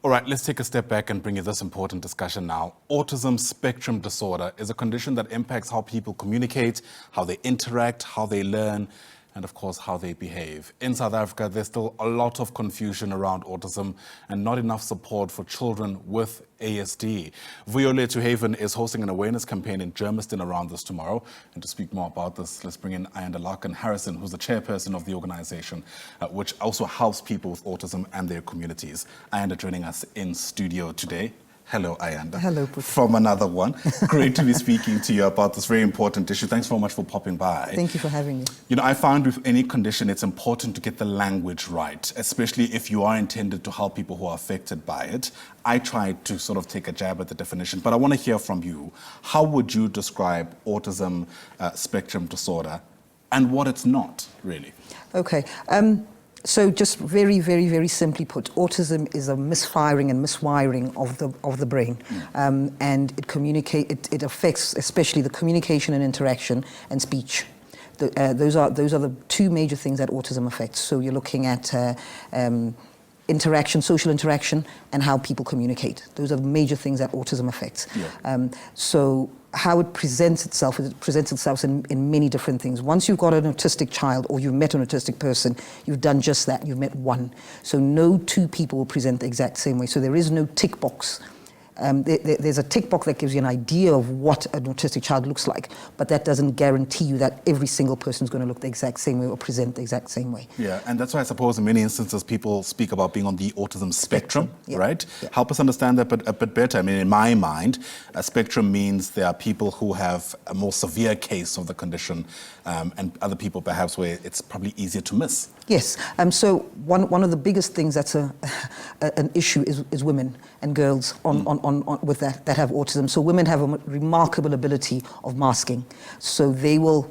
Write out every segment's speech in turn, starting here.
All right, let's take a step back and bring you this important discussion now. Autism Spectrum Disorder is a condition that impacts how people communicate, how they interact, how they learn, and of course, how they behave. In South Africa, there's still a lot of confusion around autism and not enough support for children with ASD. Vuyolethu Haven is hosting an awareness campaign in Germiston around this tomorrow. And to speak more about this, let's bring in Ayanda Larkin Harrison, who's the chairperson of the organization, which also helps people with autism and their communities. Ayanda joining us in studio today. Hello, Ayanda. Hello, Puti. From another one. Great to be speaking to you about this very important issue. Thanks so much for popping by. Thank you for having me. You know, I find with any condition, it's important to get the language right, especially if you are intended to help people who are affected by it. I tried to sort of take a jab at the definition, but I want to hear from you. How would you describe autism spectrum disorder and what it's not, really? Okay. So just very, very, very simply put, autism is a misfiring and miswiring of the brain, and it affects especially the communication and interaction and speech. Those are the two major things that autism affects. So you're looking at interaction, social interaction, and how people communicate. Those are the major things that autism affects. Yeah. So how it presents itself in many different things. Once you've got an autistic child or you've met an autistic person, you've done just that, you've met one. So no two people will present the exact same way. So there is no tick box. There's a tick box that gives you an idea of what an autistic child looks like, but that doesn't guarantee you that every single person is going to look the exact same way or present the exact same way. Yeah, and that's why I suppose in many instances people speak about being on the autism spectrum, yeah. Right? Yeah. Help us understand that a bit better. I mean, in my mind, a spectrum means there are people who have a more severe case of the condition and other people perhaps where it's probably easier to miss. Yes, so one of the biggest things that's an issue is women and girls with that have autism. So women have a remarkable ability of masking. So they will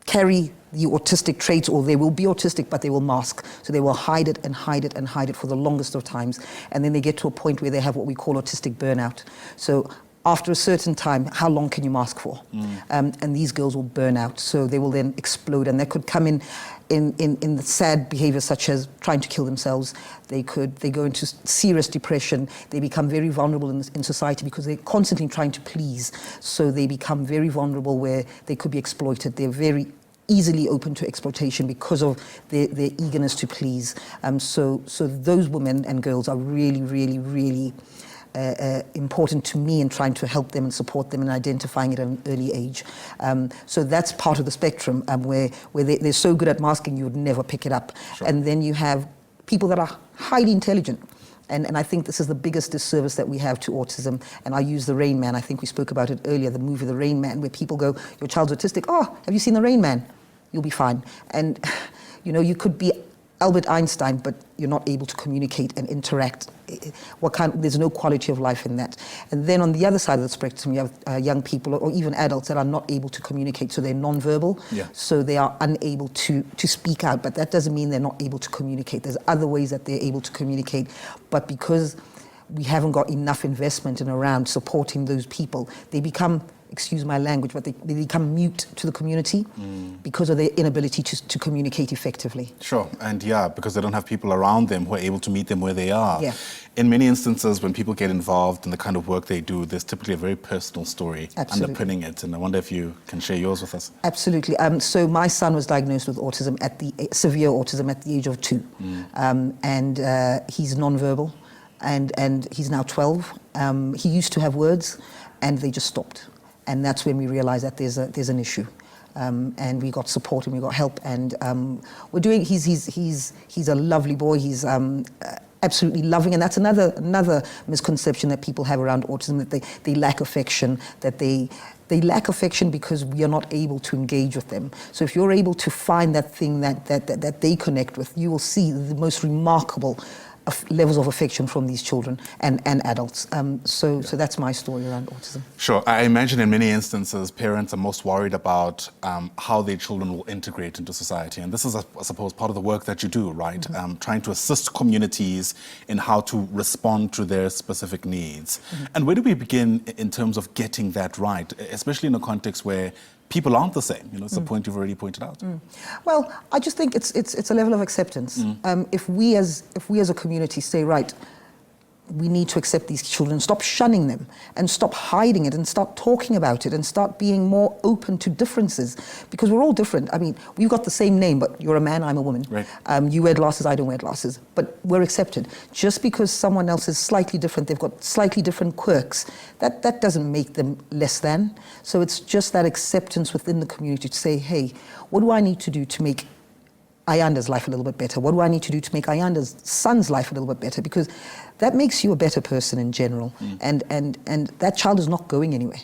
carry the autistic traits, or they will be autistic, but they will mask. So they will hide it and hide it and hide it for the longest of times. And then they get to a point where they have what we call autistic burnout. So after a certain time, how long can you mask for? And these girls will burn out. So they will then explode, and that could come in the sad behavior such as trying to kill themselves. They go into serious depression. They become very vulnerable in society because they're constantly trying to please. So they become very vulnerable where they could be exploited. They're very easily open to exploitation because of their eagerness to please. So those women and girls are really, really, really important to me in trying to help them and support them in identifying it at an early age. So that's part of the spectrum where they're so good at masking you would never pick it up. Sure. And then you have people that are highly intelligent. And I think this is the biggest disservice that we have to autism. And I use the Rain Man. I think we spoke about it earlier, the movie The Rain Man, where people go, your child's autistic. Oh, have you seen The Rain Man? You'll be fine. And, you know, you could be Albert Einstein, but you're not able to communicate and interact. There's no quality of life in that. And then on the other side of the spectrum, you have young people or even adults that are not able to communicate, so they're nonverbal. Yeah. So they are unable to speak out, but that doesn't mean they're not able to communicate. There's other ways that they're able to communicate, but because we haven't got enough investment in around supporting those people, they become, excuse my language, but they become mute to the community because of their inability to communicate effectively. Sure, and yeah, because they don't have people around them who are able to meet them where they are. Yeah. In many instances, when people get involved in the kind of work they do, there's typically a very personal story underpinning it, and I wonder if you can share yours with us. Absolutely. So my son was diagnosed with autism, severe autism at the age of 2, and he's nonverbal, and he's now 12. He used to have words, and they just stopped. And that's when we realized that there's an issue, and we got support and we got help, and we're doing. He's a lovely boy. He's absolutely loving, and that's another misconception that people have around autism, that they lack affection, that they lack affection because we are not able to engage with them. So if you're able to find that thing that they connect with, you will see the most remarkable levels of affection from these children and adults. So that's my story around autism. Sure. I imagine in many instances, parents are most worried about how their children will integrate into society. And this is, I suppose, part of the work that you do, right? Mm-hmm. Trying to assist communities in how to respond to their specific needs. Mm-hmm. And where do we begin in terms of getting that right, especially in a context where people aren't the same? You know, it's a point you've already pointed out. Well, I just think it's a level of acceptance. If we as a community say, right, we need to accept these children, stop shunning them, and stop hiding it, and start talking about it, and start being more open to differences, because we're all different. I mean, we've got the same name, but you're a man, I'm a woman. Right. You wear glasses, I don't wear glasses, but we're accepted. Just because someone else is slightly different, they've got slightly different quirks, that doesn't make them less than. So it's just that acceptance within the community to say, hey, what do I need to do to make Ayanda's life a little bit better? What do I need to do to make Ayanda's son's life a little bit better? Because that makes you a better person in general. And that child is not going anywhere.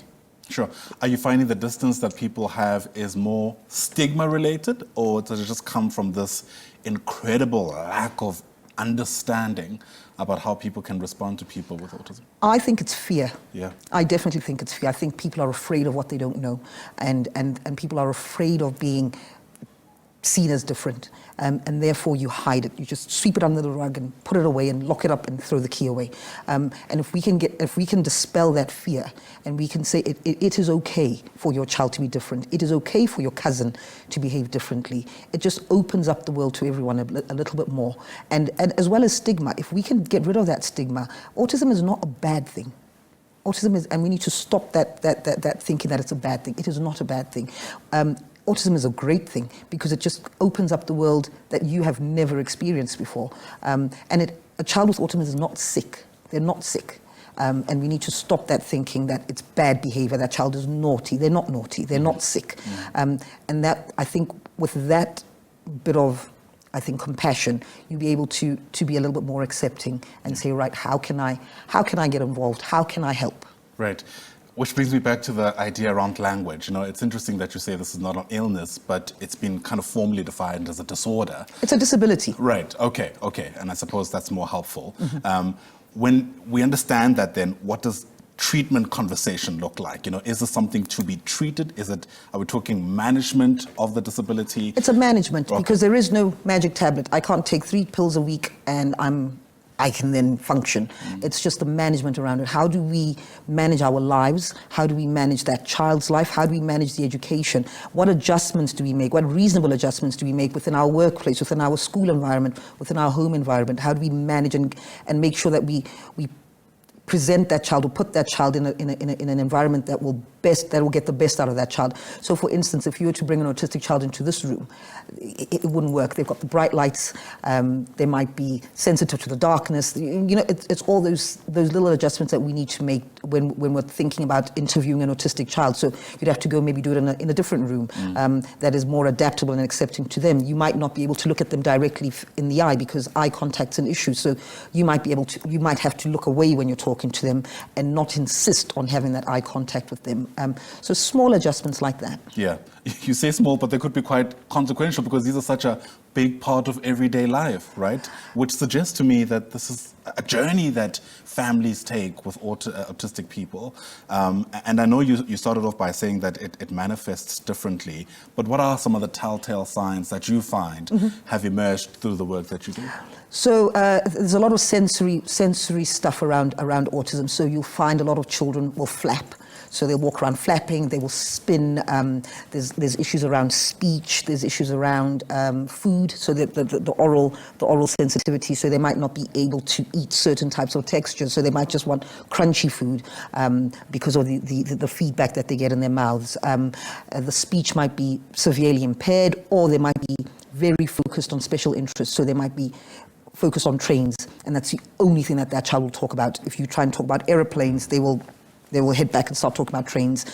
Sure. Are you finding the distance that people have is more stigma related, or does it just come from this incredible lack of understanding about how people can respond to people with autism? I think it's fear. Yeah. I definitely think it's fear. I think people are afraid of what they don't know, and people are afraid of being seen as different, and therefore you hide it. You just sweep it under the rug and put it away and lock it up and throw the key away. And if we can dispel that fear, and we can say it is okay for your child to be different, it is okay for your cousin to behave differently, it just opens up the world to everyone a little bit more. And as well as stigma, if we can get rid of that stigma, autism is not a bad thing. Autism is, and we need to stop that thinking that it's a bad thing. It is not a bad thing. Autism is a great thing because it just opens up the world that you have never experienced before. A child with autism is not sick. They're not sick. And we need to stop that thinking that it's bad behavior, that child is naughty. They're not naughty. They're not sick. And that, I think, with that bit of, I think, compassion, you'll be able to be a little bit more accepting and say, right, how can I get involved? How can I help? Right. Which brings me back to the idea around language. You know, it's interesting that you say this is not an illness, but it's been kind of formally defined as a disorder. It's a disability. Right, okay. And I suppose that's more helpful. When we understand that, then what does treatment conversation look like? You know, is this something to be treated? Are we talking management of the disability? It's a management, because there is no magic tablet. I can't take 3 pills a week and I can then function. It's just the management around it. How do we manage our lives? How do we manage that child's life? How do we manage the education? What adjustments do we make? What reasonable adjustments do we make within our workplace, within our school environment, within our home environment? How do we manage and make sure that we present that child or put that child in an environment that will get the best out of that child? So, for instance, if you were to bring an autistic child into this room, it wouldn't work. They've got the bright lights. They might be sensitive to the darkness. You know, it's all those little adjustments that we need to make when we're thinking about interviewing an autistic child. So you'd have to go maybe do it in a different room that is more adaptable and accepting to them. You might not be able to look at them directly in the eye because eye contact's an issue. So you might have to look away when you're talking to them and not insist on having that eye contact with them. So small adjustments like that. Yeah, you say small, but they could be quite consequential because these are such a big part of everyday life, right? Which suggests to me that this is a journey that families take with autistic people. And I know you started off by saying that it manifests differently, but what are some of the telltale signs that you find have emerged through the work that you do? So there's a lot of sensory stuff around autism. So you'll find a lot of children will flap. So they'll walk around flapping, they will spin. There's issues around speech, there's issues around food, so the oral sensitivity, so they might not be able to eat certain types of textures, so they might just want crunchy food because of the feedback that they get in their mouths. The speech might be severely impaired, or they might be very focused on special interests, so they might be focused on trains, and that's the only thing that child will talk about. If you try and talk about aeroplanes, they will head back and start talking about trains.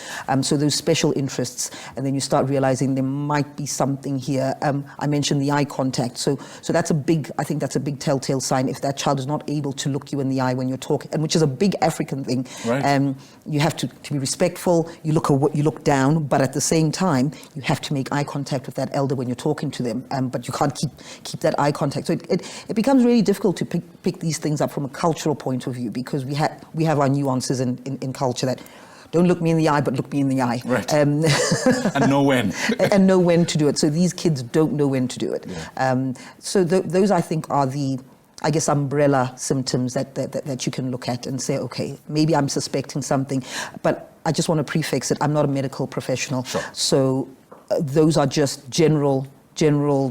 So those special interests, and then you start realizing there might be something here. I mentioned the eye contact. So that's I think that's a big telltale sign if that child is not able to look you in the eye when you're talking, and which is a big African thing. Right. You have to be respectful. You look down, but at the same time, you have to make eye contact with that elder when you're talking to them. But you can't keep that eye contact. So it becomes really difficult to pick these things up from a cultural point of view, because we have our nuances in culture that don't look me in the eye, but look me in the eye. Right. And know when. And know when to do it. So these kids don't know when to do it. Yeah. So those, I think, are the, I guess, umbrella symptoms that you can look at and say, okay, maybe I'm suspecting something. But I just want to prefix it, I'm not a medical professional. Sure. So those are just general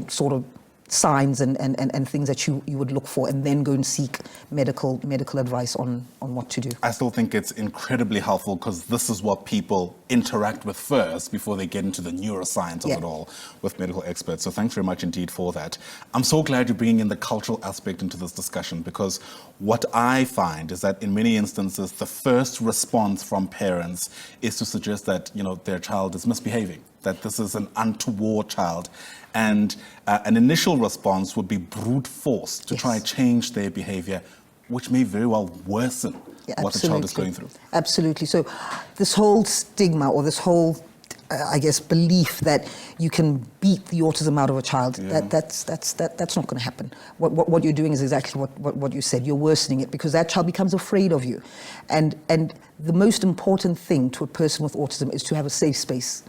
sort of signs and things that you would look for, and then go and seek medical advice on what to do. I still think it's incredibly helpful because this is what people interact with first before they get into the neuroscience of it all with medical experts. So thanks very much indeed for that. I'm so glad you're bringing in the cultural aspect into this discussion, because what I find is that in many instances, the first response from parents is to suggest that, their child is misbehaving, that this is an untoward child. And an initial response would be brute force to try and change their behavior, which may very well worsen what the child is going through. Absolutely. So this whole stigma, or this whole, belief that you can beat the autism out of a child, that's not going to happen. What you're doing is exactly what you said. You're worsening it, because that child becomes afraid of you. And the most important thing to a person with autism is to have a safe space.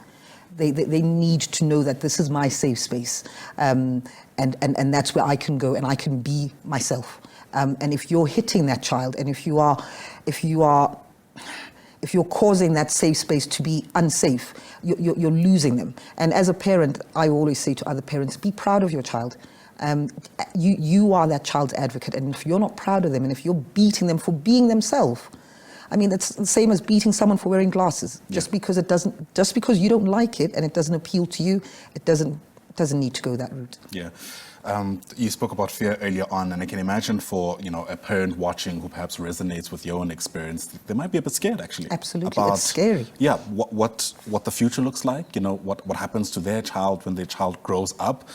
They need to know that this is my safe space, and that's where I can go and I can be myself. And if you're hitting that child, and if you're causing that safe space to be unsafe, you're losing them. And as a parent, I always say to other parents, be proud of your child. You are that child's advocate, and if you're not proud of them, and if you're beating them for being themselves, it's the same as beating someone for wearing glasses. Just because you don't like it and it doesn't appeal to you, it doesn't need to go that route. Yeah. You spoke about fear earlier on, and I can imagine for a parent watching who perhaps resonates with your own experience, they might be a bit scared actually. Absolutely, it's scary. Yeah, what the future looks like. What happens to their child when their child grows up.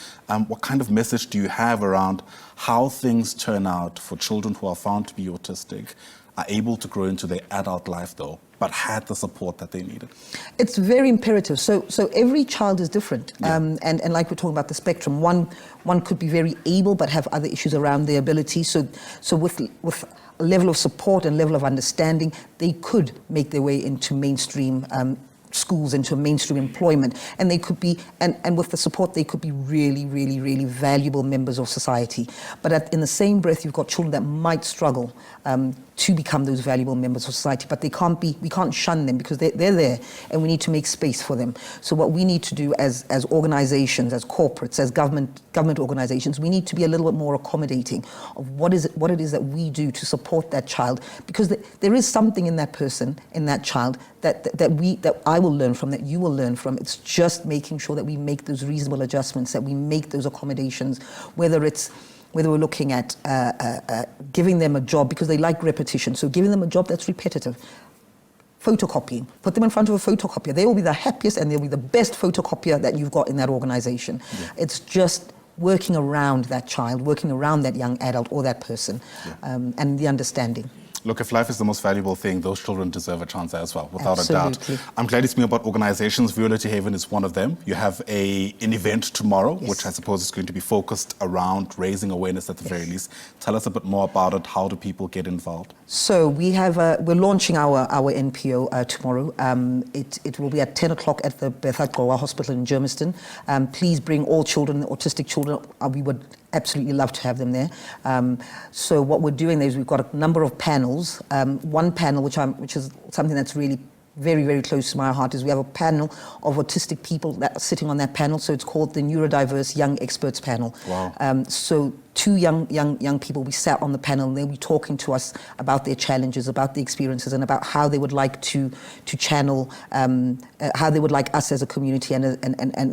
What kind of message do you have around how things turn out for children who are found to be autistic, are able to grow into their adult life though, but had the support that they needed? It's very imperative. So every child is different. And like we're talking about the spectrum, one could be very able but have other issues around their ability. So with a level of support and level of understanding, they could make their way into mainstream schools, into mainstream employment, and they could be, and with the support, they could be really, really, really valuable members of society. But in the same breath, you've got children that might struggle to become those valuable members of society, but we can't shun them, because they're there, and we need to make space for them. So what we need to do as organizations, as corporates, as government organizations, we need to be a little bit more accommodating of what it is that we do to support that child, because there is something in that person, in that child, that I will learn from, that you will learn from. It's just making sure that we make those reasonable adjustments, that we make those accommodations, whether we're looking at giving them a job because they like repetition, so giving them a job that's repetitive. Photocopying, put them in front of a photocopier. They will be the happiest and they'll be the best photocopier that you've got in that organization. It's just working around that child, working around that young adult or that person, and the understanding. Look, if life is the most valuable thing, those children deserve a chance as well, without a doubt. I'm glad it's me about organizations. Vuyolethu Haven is one of them. You have an event tomorrow, which I suppose is going to be focused around raising awareness at the very least. Tell us a bit more about it. How do people get involved? So we're launching our NPO tomorrow. It will be at 10 o'clock at the Vuyolethu Hospital in Germiston. Please bring all children, autistic children. We would absolutely love to have them there. So what we're doing is we've got a number of panels. One panel, which is something that's really very, very close to my heart, is we have a panel of autistic people that are sitting on that panel. So it's called the Neurodiverse Young Experts Panel. Wow. So two young people, we sat on the panel, and they'll be talking to us about their challenges, about the experiences, and about how they would like to channel, how they would like us as a community and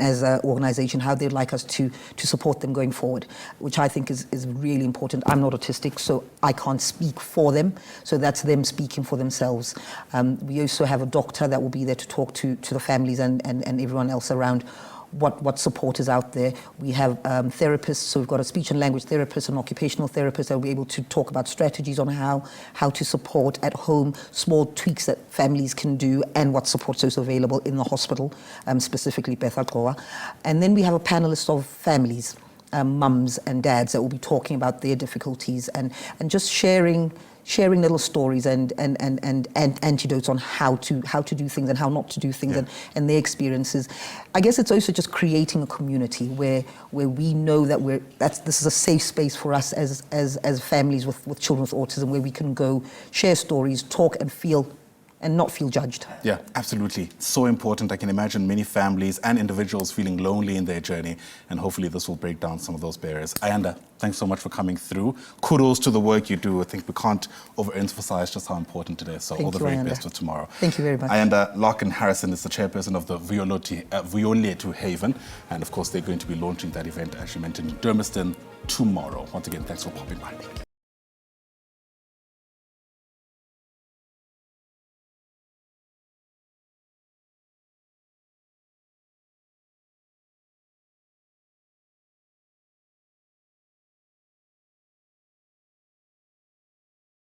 as an organization, how they'd like us to support them going forward, which I think is really important. I'm not autistic, so I can't speak for them, so that's them speaking for themselves. We also have a doctor that will be there to talk to the families and everyone else around what support is out there. We have therapists, so we've got a speech and language therapist, an occupational therapist that will be able to talk about strategies on how to support at home, small tweaks that families can do, and what support's also available in the hospital, specifically Vuyolethu. And then we have a panelist of families, mums and dads, that will be talking about their difficulties and just sharing little stories and antidotes on how to do things and how not to do things, and their experiences. I guess it's also just creating a community where we know that this is a safe space for us as families with children with autism, where we can go share stories, talk, and feel and not feel judged. Yeah, absolutely. So important. I can imagine many families and individuals feeling lonely in their journey, and hopefully this will break down some of those barriers. Ayanda, thanks so much for coming through. Kudos to the work you do. I think we can't overemphasize just how important it is. So all the very best for tomorrow. Thank you very much. Ayanda Larkin Harrison is the chairperson of the Vuyolethu Haven, and of course they're going to be launching that event, as you mentioned, in Germiston tomorrow. Once again, thanks for popping by.